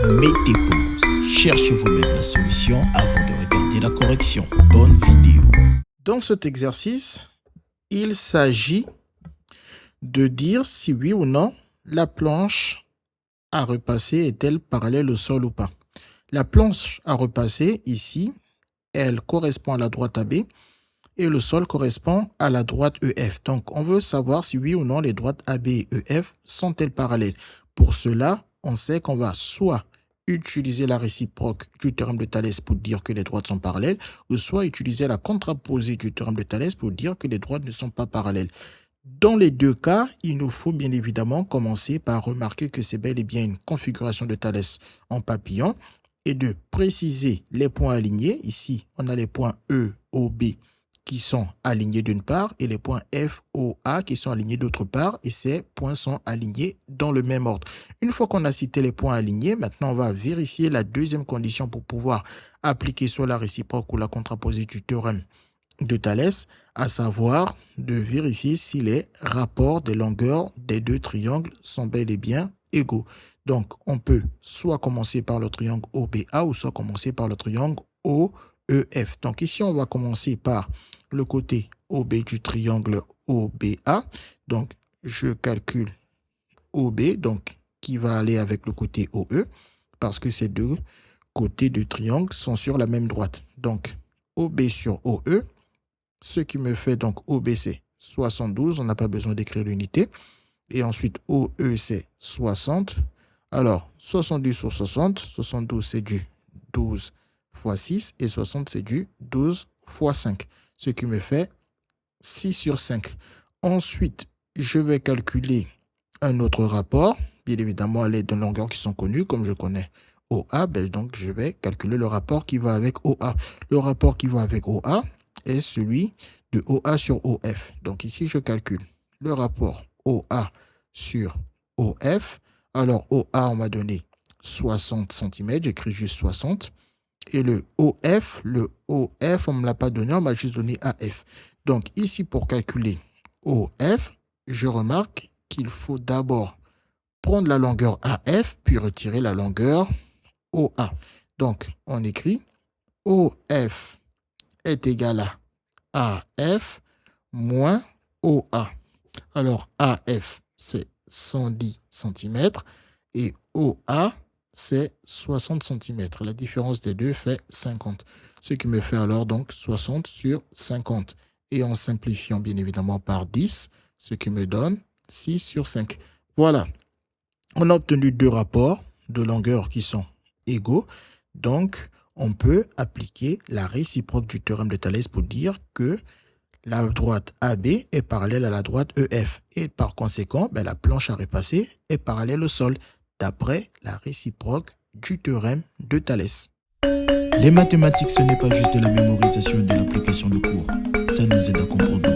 Mettez pause, cherchez vous-même la solution avant de regarder la correction. Bonne vidéo. Dans cet exercice, il s'agit de dire si oui ou non la planche à repasser est-elle parallèle au sol ou pas. La planche à repasser ici, elle correspond à la droite AB et le sol correspond à la droite EF. Donc, on veut savoir si oui ou non les droites AB et EF sont-elles parallèles. Pour cela, on sait qu'on va soit utiliser la réciproque du théorème de Thalès pour dire que les droites sont parallèles, ou soit utiliser la contraposée du théorème de Thalès pour dire que les droites ne sont pas parallèles. Dans les deux cas, il nous faut bien évidemment commencer par remarquer que c'est bel et bien une configuration de Thalès en papillon et de préciser les points alignés. Ici, on a les points E, O, B qui sont alignés d'une part et les points F, O, A qui sont alignés d'autre part, et ces points sont alignés dans le même ordre. Une fois qu'on a cité les points alignés, maintenant on va vérifier la deuxième condition pour pouvoir appliquer soit la réciproque ou la contraposée du théorème de Thalès, à savoir de vérifier si les rapports des longueurs des deux triangles sont bel et bien égaux. Donc, on peut soit commencer par le triangle OBA ou soit commencer par le triangle OEF. Donc, ici, on va commencer par le côté OB du triangle OBA. Donc, je calcule OB, donc qui va aller avec le côté OE, parce que ces deux côtés du triangle sont sur la même droite. Donc, OB sur OE, ce qui me fait donc OB, c'est 72. On n'a pas besoin d'écrire l'unité. Et ensuite, OE, c'est 60. Alors, 70 sur 60. 72, c'est du 12 fois 6. Et 60, c'est du 12 fois 5. Ce qui me fait 6 sur 5. Ensuite, je vais calculer un autre rapport. Bien évidemment, à l'aide de longueurs qui sont connues, comme je connais OA, donc je vais calculer le rapport qui va avec OA. Le rapport qui va avec OA est celui de OA sur OF. Donc ici, je calcule le rapport OA sur OF. Alors, OA, on m'a donné 60 cm. J'écris juste 60. Et le OF, on ne me l'a pas donné, on m'a juste donné AF. Donc ici, pour calculer OF, je remarque qu'il faut d'abord prendre la longueur AF, puis retirer la longueur OA. Donc, on écrit OF est égal à AF moins OA. Alors, AF, c'est 110 cm et OA, c'est 60 cm. La différence des deux fait 50. Ce qui me fait alors donc 60 sur 50. Et en simplifiant bien évidemment par 10, ce qui me donne 6 sur 5. Voilà. On a obtenu deux rapports de longueur qui sont égaux. Donc, on peut appliquer la réciproque du théorème de Thalès pour dire que la droite AB est parallèle à la droite EF. Et par conséquent, la planche à repasser est parallèle au sol, d'après la réciproque du théorème de Thalès. Les mathématiques, ce n'est pas juste de la mémorisation et de l'application de cours. Ça nous aide à comprendre